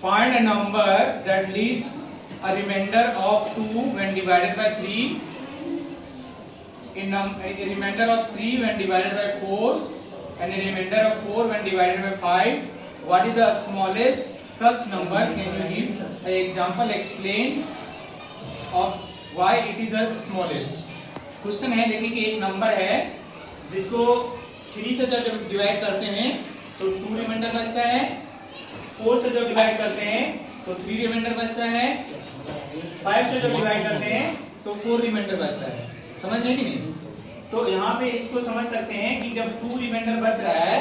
Find a number that leaves a remainder of 2 when divided by 3, a remainder of 3 when divided by 4, and a remainder of 4 when divided by 5. What is the smallest such number? Can you give an example? Explain of why it is the smallest. Question है, देखिए कि एक number है जिसको 3 से जब divide करते हैं तो 2 रिमाइंडर बचता है, 4 से जब डिवाइड करते हैं तो 3 रिमाइंडर बचता है, 5 से जब डिवाइड करते हैं तो 4 रिमाइंडर बचता है। समझ रहे कि नहीं? तो यहाँ पे इसको समझ सकते हैं कि जब 2 रिमाइंडर बच रहा है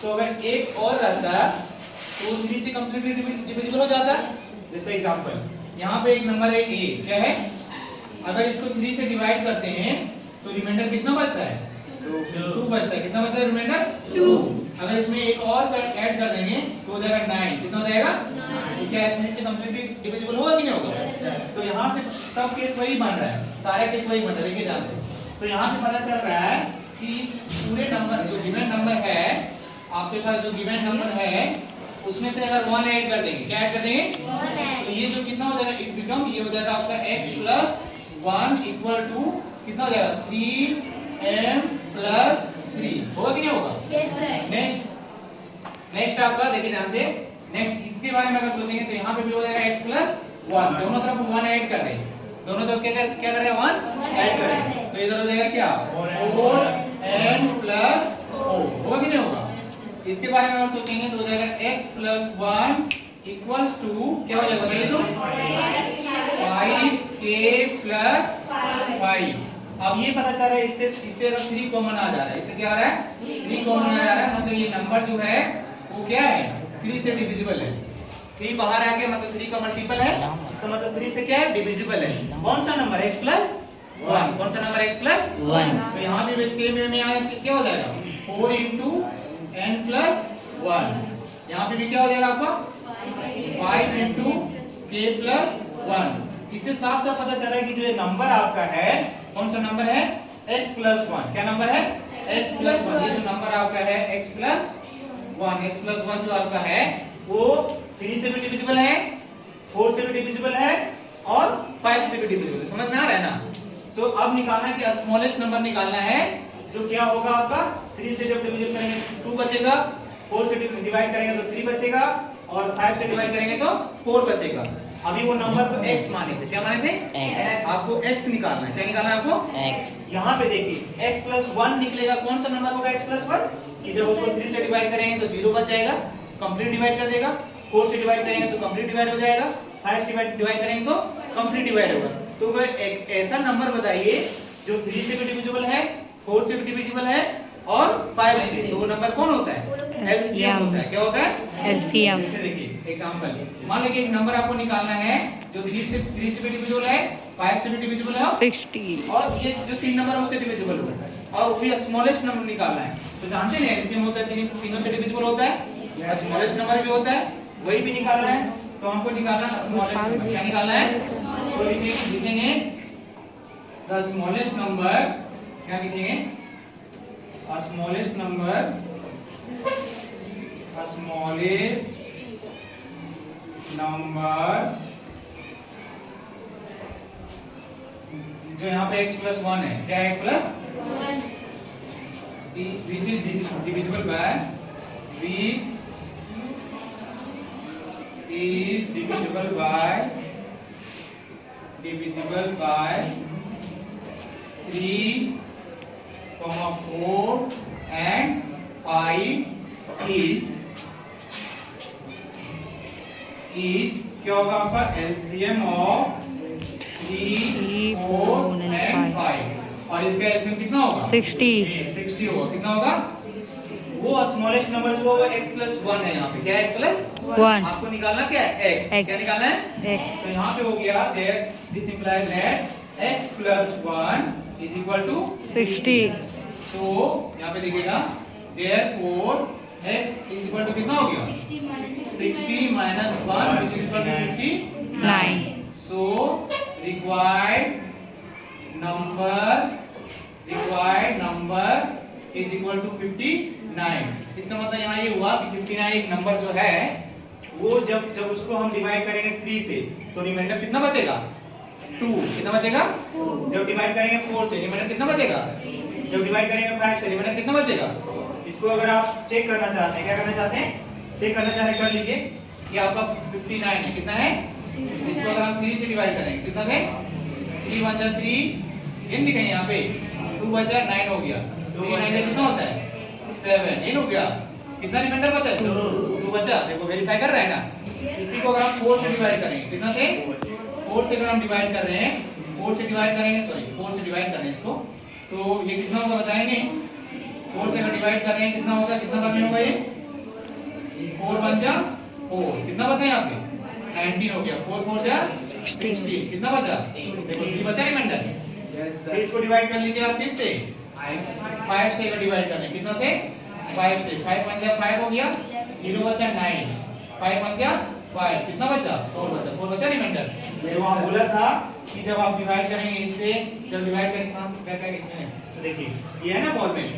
तो अगर एक और रहता तो 3 से कंप्लीटली डिविजिबल हो जाता। जैसे एग्जांपल, यहाँ पे एक नंबर है a, क्या है, अगर इसको 3 से डिवाइड करते हैं तो रिमाइंडर कितना बचता है? 2 बचता है। कितना बचता है रिमाइंडर? 2। अगर इसमें एक और ऐड कर देंगे तो हो जाएगा 9। कितना हो जाएगा? तो क्या 3 से कंप्लीटली डिविजिबल होगा कि नहीं होगा? तो यहाँ से सब केस वही बन रहा है, सारे केस वही बन रहा है। देखिए ध्यान से, तो यहाँ से पता चल रहा है कि इस पूरे नंबर जो गिवन नंबर है, आपके पास जो गिवन नंबर है उसमें से अगर 1 ऐड कर देंगे, क्या ऐड कर देंगे? तो ये जो कितना हो जाएगा, इट बिकम, ये हो जाएगा आपका x प्लस 1 इक्वल टू कितना हो जाएगा? 3m plus 3। होगा कि नहीं होगा? Yes sir. नेक्स्ट आपका देखिए ध्यान से, नेक्स्ट इसके बारे में अगर सोचेंगे तो यहाँ पे भी हो जाएगा x प्लस 1। दोनों तरफ 1 ऐड कर रहे हैं, दोनों तरफ क्या कर रहे हैं? 1 ऐड कर रहे हैं। तो इधर हो जाएगा क्या? 4m plus 4। होगा कि नहीं होगा? इसके बारे में अगर सोचेंगे तो हो जाएगा x प्लस 1 इक्वल्स टू क्या हो जाएगा बताइए तो? 5k plus 5। अब ये पता चल रहा है इससे अगर 3 कॉमन आ जा रहा है, इससे क्या आ रहा है? 3 कॉमन आ जा रहा है, मतलब ये नंबर जो है वो क्या है? 3 से डिविजिबल है। 3 बाहर आ गया मतलब 3 का मल्टीपल है, इसका मतलब 3 से क्या है? डिविजिबल है। कौन सा नंबर? x plus 1। कौन सा नंबर? x plus 1। तो यहाँ पे सेम वे में यहाँ क्या हो जाएगा? 4 into n प्लस 1। यहाँ पे भी क्या हो जाएगा आपका? 5 into k प्लस 1। इससे साफ साफ पता चल रहा है कि जो ये नंबर आपका है, कौन सा नंबर है? x plus 1। क्या नंबर है? x plus 1। ये जो नंबर आपका है x प्लस 1, x प्लस 1 जो आपका है वो 3 से भी डिविजिबल है, 4 से भी डिविजिबल है और 5 से भी डिविजिबल है। समझ में आ रहा है ना? सो अब निकालना है कि स्मॉलेस्ट नंबर निकालना है, जो क्या होगा आपका? 3 से जब डिविजन करेंगे 2 बचेगा, 4 से डिवाइड करेंगे तो 3 बचेगा और 5 से डिवाइड करेंगे तो 4 बचेगा। अभी वो नंबर को x माने थे, क्या माने थे? x। आपको x निकालना है। क्या निकालना है आपको? x। यहाँ पे देखिए x प्लस 1 निकलेगा। कौन सा नंबर होगा x प्लस 1? कि जब उसको 3 से डिवाइड करेंगे तो 0 बच जाएगा, कंप्लीट डिवाइड कर देगा। 4 से डिवाइड करेंगे तो कंप्लीट डिवाइड हो जाएगा, 5 से डिवाइड करेंगे तो कंप्लीट डिवाइड होगा। तो कोई एक ऐसा नंबर बताइए जो 3 से भी डिविजिबल है, 4 से भी डिविजिबल है और 5 से। तो वो नंबर कौन होता है? एलसीएम होता है। क्या होता है? एलसीएम। जैसे देखिए एग्जांपल, मान लीजिए एक नंबर आपको निकालना है जो 3 से भी डिविजिबल है, 5 से भी डिविजिबल है 60, और ये जो 3 नंबर है उससे डिविजिबल होगा और फिर स्मॉलेस्ट नंबर निकालना है। तो जानते हैं एलसीएम होता है, तीनों से डिविजिबल होता है, स्मॉलेस्ट नंबर भी होता है, वही भी निकालना है। तो हमको निकालना है स्मॉलेस्ट नंबर। क्या निकालना है? तो लिखेंगे द स्मॉलेस्ट नंबर। क्या लिखेंगे? स्मॉलेस्ट नंबर, स्मॉलेस्ट नंबर जो यहाँ पे x प्लस 1 है। क्या है? x plus 1, which is divisible by, which is divisible by 3, 4 and 5 is क्या होगा आपका? LCM of 3, 4 and 5। और इसका एलसीएम कितना होगा? 60 होगा। कितना होगा? वो स्मॉलेस्ट नंबर जो है x प्लस 1 है। यहाँ पे क्या है? x plus 1। आपको निकालना क्या है? x। क्या निकालना है? x। तो यहाँ पे हो गया this implies that x plus 1 is equal to 60। सो यहाँ पे देखिएगा therefore x is equal to कितना हो गया? 60 minus 1 which is equal to 59. So required number is equal to 59। इसका मतलब यहाँ ये हुआ कि 59 एक नंबर जो है वो जब जब उसको हम डिवाइड करेंगे 3 से तो रिमाइंडर कितना बचेगा 2। कितना बचेगा 2। जब डिवाइड करेंगे 4 से रिमाइंडर कितना बचेगा 3। जब डिवाइड करेंगे 5 से रिमाइंडर कितना बचेगा 4। इसको अगर आप चेक करना चाहते हैं, क्या करना चाहते हैं, चेक करना चाहते हैं, कर लीजिए। ये आपका 59 है, कितना है, इसको अगर हम 3 से डिवाइड करेंगे कितना है 3 1 जा 3, ये लिखेंगे यहाँ पे 2 बचा 9 हो गया, 3 9 जा कितना होता है 7, ये हो गया। कितना रिमाइंडर बचा 2 बचा, देखो वेरीफाई कर रहा है ना। इसी को अगर हम 4 से डिवाइड करेंगे कितना से 4 से अगर हम डिवाइड कर रहे हैं 4 से डिवाइड करेंगे, सॉरी 4 से डिवाइड कर रहे हैं इसको, तो ये कितना होगा बताएंगे। 4 से अगर डिवाइड कर रहे हैं कितना होगा, कितना बार में होगा ये 4 1 जा 4, कितना बचा यहाँ पे 19 हो गया, 4 4 जा 16, कितना बचा देखो 3 बचा रिमाइंडर। फिर इसको डिवाइड कर लीजिए आप फिर से 5 से अगर डिवाइड कर रहे हैं कितना से 5 से, 5 1 जा 5 हो गया, 0 बचा 9, 5 1 जा 5, कितना बचा 4 बचा रिमाइंडर। जो हम बोला था कि जब आप डिवाइड करेंगे इससे, जब डिवाइड करेंगे कहां से क्या क्या इसमें, तो देखिए ये है ना बॉल में,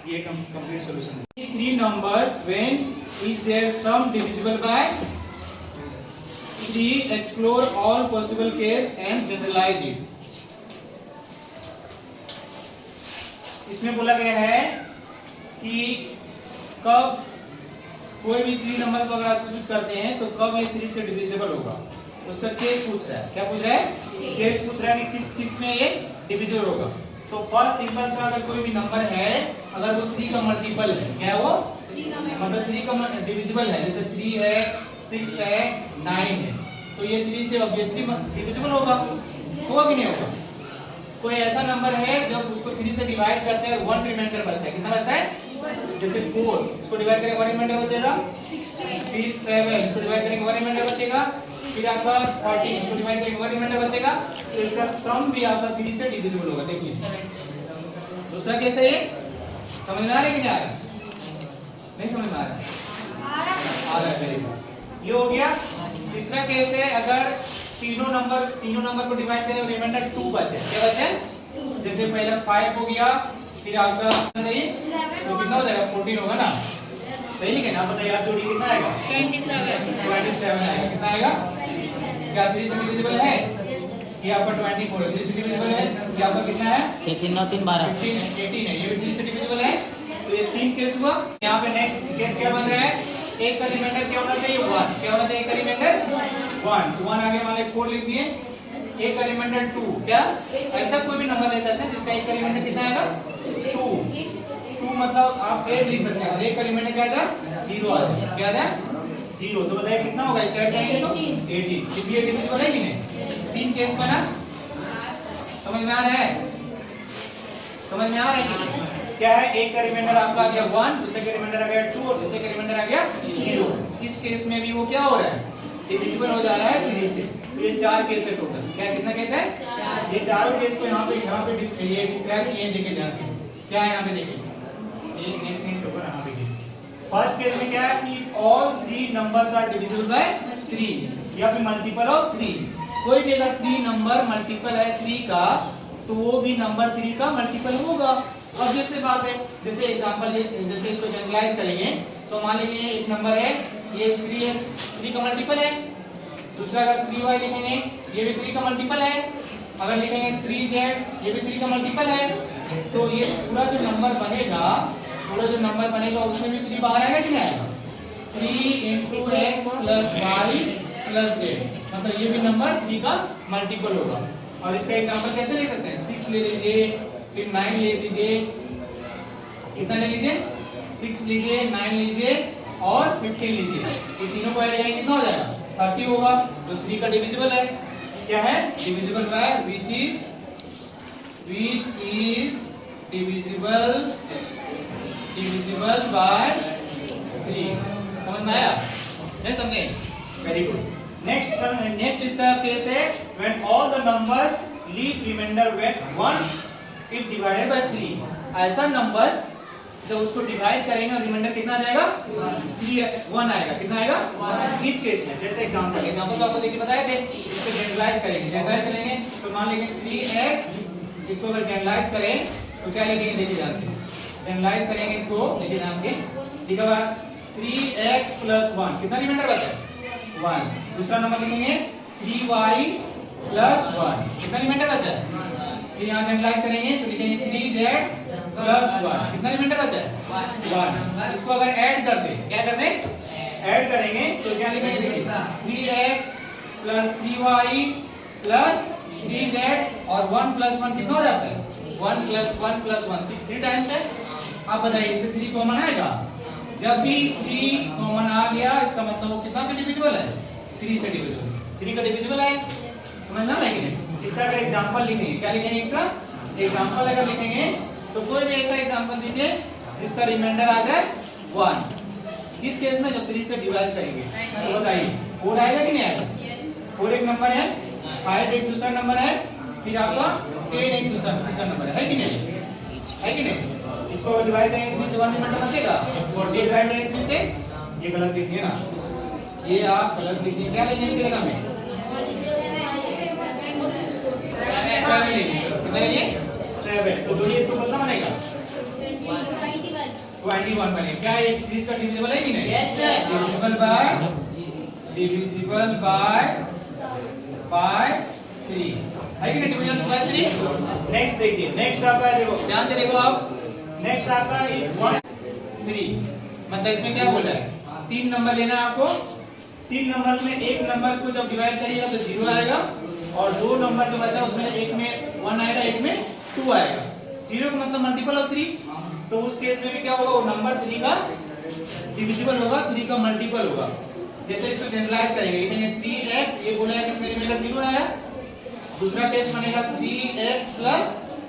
ये complete solution. 3 numbers when is their sum divisible by 3, explore all possible case and generalize it। इसमें बोला गया है कि कब कोई भी 3 नंबर को अगर आप चूज करते हैं तो कब ये 3 से डिविजिबल होगा, उसका केस पूछ रहा है। क्या पूछ रहा है, केस पूछ रहा है कि किस में ये डिविजिबल होगा। तो फर्स्ट सिंपल सा, अगर कोई भी नंबर है अगर वो 3 का मल्टीपल है, क्या है वो 3 का मतलब 3 का डिविजिबल है, जैसे 3 है 6 है 9 है, तो ये 3 से ऑब्वियसली डिविजिबल होगा कि नहीं होगा। कोई ऐसा नंबर है जब उसको 3 से डिवाइड करते हैं 1 रिमाइंडर बचता है, कितना बचता है जैसे 4, इसको डिवाइड करेंगे 1 रिमाइंडर बचेगा, 16, फिर 7 इसको डिवाइड करेंगे 1 रिमाइंडर बचेगा, फिर आपका 13 इसको डिवाइड करेंगे 1 रिमाइंडर बचेगा, तो इसका सम भी आपका 3 से डिविजिबल होगा। देखिए दूसरा केस है ये, समझ में आ रहा है कि नहीं आ रहा, नहीं समझ में आ रहा, आ रहा है, वेरी गुड, ये हो गया। तीसरा केस है अगर तीनों नंबर को डिवाइड करें और रिमाइंडर 2 बचे, क्या बचे, जैसे पहला 5 हो गया, फिर आपका तो कितना हो जाएगा 14 होगा ना, सही लिखे ना, बताइए आप जोड़िए कितना आएगा 27 आएगा, कितना आएगा, क्या 3 से डिविजिबल है, ये आपका 24 है, 3 से डिविजिबल है, ये आपका कितना है 6 3 9 3 12 18 है, ये भी 3 से डिविजिबल है। तो ये 3 केस हुआ। यहाँ पे नेक्स्ट केस क्या बन रहा है, एक का रिमाइंडर क्या होना चाहिए 1, क्या होना चाहिए एक का रिमाइंडर 1 आगे मान लीजिए 4 लिख दिए, एक का रिमाइंडर 2, क्या ऐसा कोई भी नंबर ले सकते हैं जिसका एक का रिमाइंडर कितना आएगा 2 मतलब आप 8 लिख सकते हैं, एक का रिमाइंडर क्या आता है 0 आता है, क्या आता है 0, तो बताइए कितना होगा, इसका ऐड करेंगे तो 18, क्योंकि ये डिविजिबल है कि नहीं। 3 केस बना, समझ में आ रहा है, समझ में आ रहा है कि नहीं, क्या है एक का रिमाइंडर आपका आ गया 1, दूसरे का रिमाइंडर आ गया 2 और दूसरे का रिमाइंडर आ गया 0। इस केस में भी वो क्या हो रहा है, डिविजिबल हो जा रहा है 3 से। तो ये 4 केस है टोटल, क्या कितना केस है, ये चारों केस को यहाँ पे ये डिस्क्राइब किए, देखिए ध्यान से क्या है यहाँ पे, देखिए ये नेक्स्ट थिंग से ऊपर यहाँ पे फर्स्ट केस में क्या है कि all 3 numbers are divisible by 3 या फिर मल्टीपल ऑफ 3। कोई भी अगर 3 नंबर मल्टीपल है 3 का तो वो भी नंबर 3 का मल्टीपल होगा, ऑब्वियस सी बात है। जैसे एग्जांपल जैसे इसको जनरलाइज करेंगे तो मान लीजिए एक नंबर है ये 3x 3 का मल्टीपल है, दूसरा अगर 3y लिखेंगे ये भी 3 का मल्टीपल है, अगर लिखेंगे 3z ये भी 3 का मल्टीपल है, तो ये पूरा जो नंबर बनेगा उसमें भी 3 बाहर आएगा कि नहीं आएगा, 3 × x + y + z, मतलब ये भी नंबर 3 का मल्टीपल होगा। और इसका एग्जांपल कैसे ले सकते हैं, 6 ले लीजिए, फिर 9 ले लीजिए, कितना ले लीजिए 6 लीजिए, 9 लीजिए और 15 लीजिए, ये तीनों को ऐड करेंगे कितना हो जाएगा 30 होगा, जो 3 का डिविजिबल है, क्या है divisible by which is divisible by 3। समझ में आया, नहीं समझे, वेरी गुड। नेक्स्ट इसका केस है when all the numbers leave remainder when 1 is divided by 3। ऐसा नंबर्स जब उसको डिवाइड करेंगे और रिमाइंडर कितना आ जाएगा 1 आएगा, कितना आएगा इस केस में। जैसे एग्जांपल तो आपको देखिए बताए थे, इसको जनरलाइज करेंगे तो मान लेंगे 3x, इसको अगर जनरलाइज करें तो क्या लिखेंगे, देखिए ध्यान से जनरलाइज करेंगे इसको, देखिए ध्यान से लिखा हुआ 3x प्लस 1, कितना रिमाइंडर बचा? 1। दूसरा नंबर लिखेंगे 3y प्लस 1, कितना रिमाइंडर बचा है? फिर यहाँ जनरलाइज करेंगे तो लिखेंगे 3z प्लस 1, कितना रिमाइंडर बचा है? 1। इसको अगर ऐड कर दे, क्या कर दे? ऐड करेंगे तो क्या लिखेंगे? देखिए 3x plus 3y plus 3z और 1 प्लस 1 कितना हो जाता है? 1 प्लस 1 प्लस 1, 3 टाइम्स है। आप बताइए इससे 3 कॉमन आएगा? जब भी 3 कॉमन आ गया इसका मतलब वो कितना से डिविजिबल है? 3 से डिविजिबल। 3 का डिविजिबल है, समझना है कि नहीं? इसका अगर एग्जांपल लिखेंगे, क्या लिखेंगे? इसका एग्जांपल अगर लिखेंगे तो कोई भी ऐसा एग्जांपल दीजिए जिसका रिमाइंडर आ जाए 1। इस केस में जब 3 से डिवाइड करेंगे तो बताइए 4 आएगा कि नहीं आएगा? 4 एक नंबर है, 5 एक दूसरा नंबर है, फिर आपका 10 एक तीसरा नंबर है कि नहीं? है कि नहीं? इसको अगर डिवाइड करेंगे 3 से 1 रिमाइंडर बचेगा, और डिवाइड करेंगे 3 से, ये गलत लिख दिए ना, ये आप गलत लिख दिए। क्या लेंगे इसके जगह में? 7 लेंगे। कितना लेंगे? 7। तो जोड़िए इसको, कितना बनेगा? 21 बनेगा। क्या ये 3 का डिविजिबल है कि नहीं? Yes sir. डिविजिबल बाय 3 है कि नहीं? Division bye 3। नेक्स्ट देखिए, नेक्स्ट आपका देखो, ध्यान से देखो आप। नेक्स्ट आपका 1 3, मतलब इसमें क्या बोला है? 3 नंबर लेना है आपको। 3 नंबर में एक नंबर को जब डिवाइड करिएगा तो 0 आएगा, और 2 नंबर जो बचा उसमें एक में 1 आएगा, एक में 2 आएगा। 0 का मतलब मल्टीपल ऑफ 3, तो उस केस में भी क्या होगा? वो नंबर 3 का डिविजिबल होगा, 3 का मल्टीपल होगा। जैसे इसको जनरलाइज करेंगे, लिखेंगे 3x, ये बोला है कि इसमें रिमाइंडर 0 आया। दूसरा केस बनेगा 3x प्लस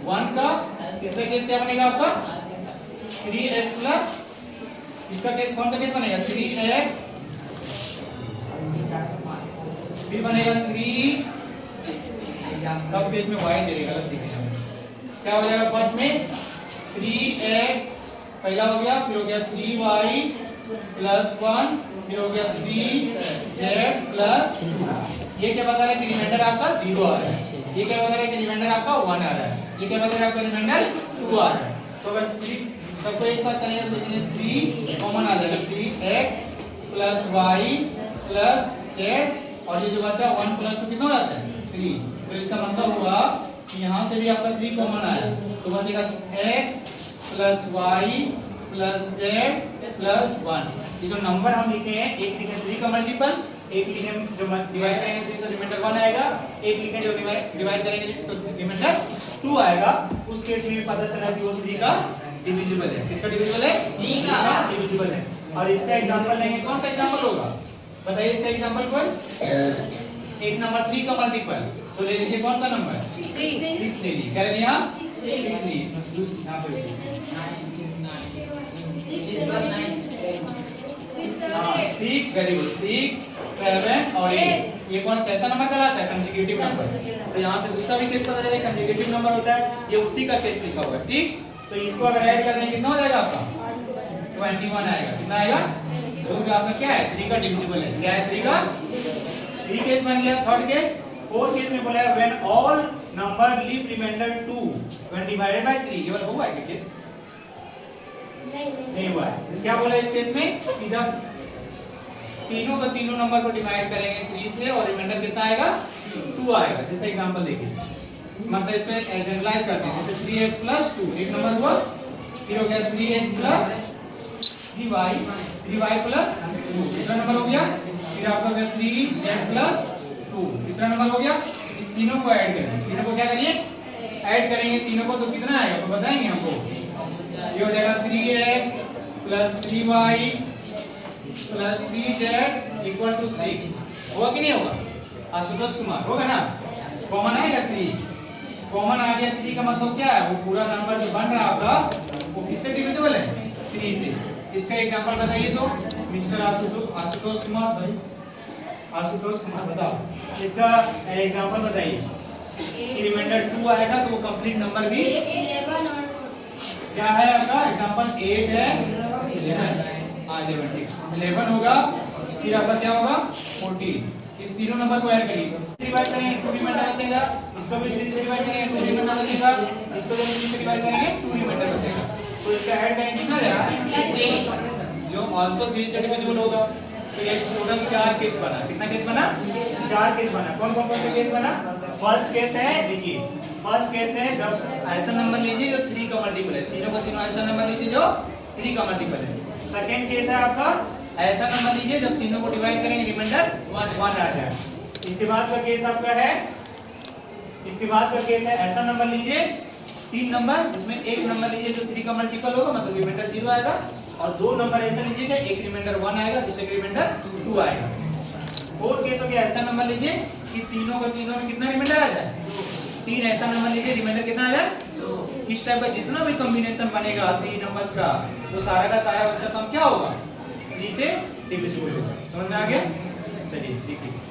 1 का, तीसरा केस क्या बनेगा आपका? 3x प्लस, इसका केस कौन सा केस बनेगा? 3x, फिर बनेगा 3, सब केस में y दे देगा, गलत लिखेंगे। क्या हो जाएगा? फर्स्ट में 3x पहला हो गया, फिर हो गया 3y प्लस 1, फिर हो गया 3z प्लस 2। ये क्या बता रहा है कि रिमाइंडर आपका 0 आ रहा है। ये क्या बता रहा है कि रिमाइंडर आपका 1 आ रहा है। ये क्या बता रहा है? आपका रिमाइंडर 2 आ रहा है। तो बस 3 सबको एक साथ करेंगे तो लिखेंगे 3 कॉमन आ जाएगा, 3x plus y plus z, और ये जो बचा 1 प्लस 2 कितना हो जाता है? 3। तो इसका मतलब हुआ कि यहाँ से भी आपका 3 कॉमन आया, तो बचेगा x plus y plus z plus 1। ये जो नंबर हम लिखे हैं, एक लिखे 3 का मल्टीपल, एक लिखे जो डिवाइड करेंगे 3 से रिमाइंडर 1 आएगा, एक लिखे जो डिवाइड करेंगे तो रिमाइंडर 2 आएगा। उस केस में भी पता चला कि वो 3 का डिविजिबल है। किसका डिविजिबल है? 3 का डिविजिबल है। और इसका एग्जांपल लेंगे, कौन सा एग्जांपल होगा? बताइए इसका एग्जांपल कोई एक नंबर 3 का मल्टीपल, तो ले लीजिए कौन सा नंबर? 6 ले लीजिए। क्या ले लिया? 6। यहाँ पे 6, वेरी गुड। 6, 7 और 8, ये कौन कैसा नंबर कहलाता है? Consecutive number. तो यहाँ से दूसरा भी केस पता चलेगा, कंसेक्यूटिव नंबर होता है, ये उसी का केस लिखा हुआ है। ठीक, तो इसको अगर ऐड कर देंगे कितना हो जाएगा आपका? 21 आएगा। कितना आएगा? जो भी आपका क्या है? 3 का डिविजिबल है। क्या है? 3 का। 3 केस बन गया। थर्ड केस, फोर्थ केस में बोला है when all number leave remainder 2 when divided by 3। ये वाला हुआ है क्या केस? नहीं हुआ है। क्या बोला इस केस में कि जब तीनों का तीनों नंबर को डिवाइड करेंगे 3 से और रिमाइंडर कितना आएगा? 2 आएगा। जैसे एग्जांपल देखिए, मतलब इसमें जनरलाइज करते हैं। जैसे 3x प्लस 2 एक नंबर हुआ, फिर हो गया 3x प्लस 3y प्लस 2 दूसरा नंबर हो गया, फिर आपका हो गया 3z प्लस 2 तीसरा नंबर हो गया। इस तीनों को ऐड करेंगे, तीनों को क्या करिए? ऐड करेंगे तीनों को, तो कितना आएगा? तो बताएंगे हमको। ये हो जाएगा 3x plus 3y plus 3z equal to 6। होगा कि नहीं होगा? आशुतोष कुमार होगा ना? कॉमन आएगा 3, कॉमन आ गया। 3 का मतलब क्या है? वो पूरा नंबर जो बन रहा है आपका वो किससे डिविजिबल है? 3 से। इसका एग्जांपल बताइए तो मिस्टर आशुतोष कुमार, सॉरी आशुतोष कुमार, बताओ इसका एग्जांपल बताइए कि रिमाइंडर 2 आएगा तो वो कंप्लीट नंबर भी 11 और क्या है आपका? एग्जांपल 8 है 11। हाँ 11, ठीक। 11 होगा, फिर आपका क्या होगा? 14। इस तीनों नंबर को ऐड करिए, डिवाइड करेंगे 2 रिमाइंडर बचेगा, इसको भी 3 से डिवाइड करेंगे 2 रिमाइंडर बचेगा, इसको भी 3 से डिवाइड करेंगे 2 रिमाइंडर बचेगा। तो इसका ऐड करेंगे कितना जाएगा? जो जो ऑल्सो 3 से डिविजिबल होगा। तो ये टोटल 4 केस बना। कितना केस बना? 4 केस बना। कौन कौन से केस बना? फर्स्ट केस है, देखिए फर्स्ट केस है जब ऐसा नंबर लीजिए जो 3 का मल्टीपल है, तीनों का तीनों ऐसा नंबर लीजिए जो 3 का मल्टीपल है। सेकंड केस है आपका ऐसा नंबर लीजिए जब तीनों को डिवाइड करेंगे रिमाइंडर 1 आ जाए। इसके बाद का केस आपका है, इसके बाद का केस है ऐसा नंबर लीजिए 3 नंबर जिसमें एक नंबर लीजिए जो 3 का मल्टीपल होगा, मतलब रिमाइंडर 0 आएगा, और 2 नंबर ऐसा लीजिएगा, एक रिमाइंडर 1 आएगा, दूसरे का रिमाइंडर 2 आएगा। और केस हो गया ऐसा नंबर लीजिए कि तीनों का तीनों में कितना रिमाइंडर आ जाए? 3 ऐसा नंबर लीजिए रिमाइंडर कितना आ जाए? 2। इस टाइप का जितना भी कॉम्बिनेशन बनेगा 3 नंबर्स का, तो सारा का सारा उसका सम क्या होगा? 3 से डिविजिबल होगा। समझ में आ गया? चलिए देखिए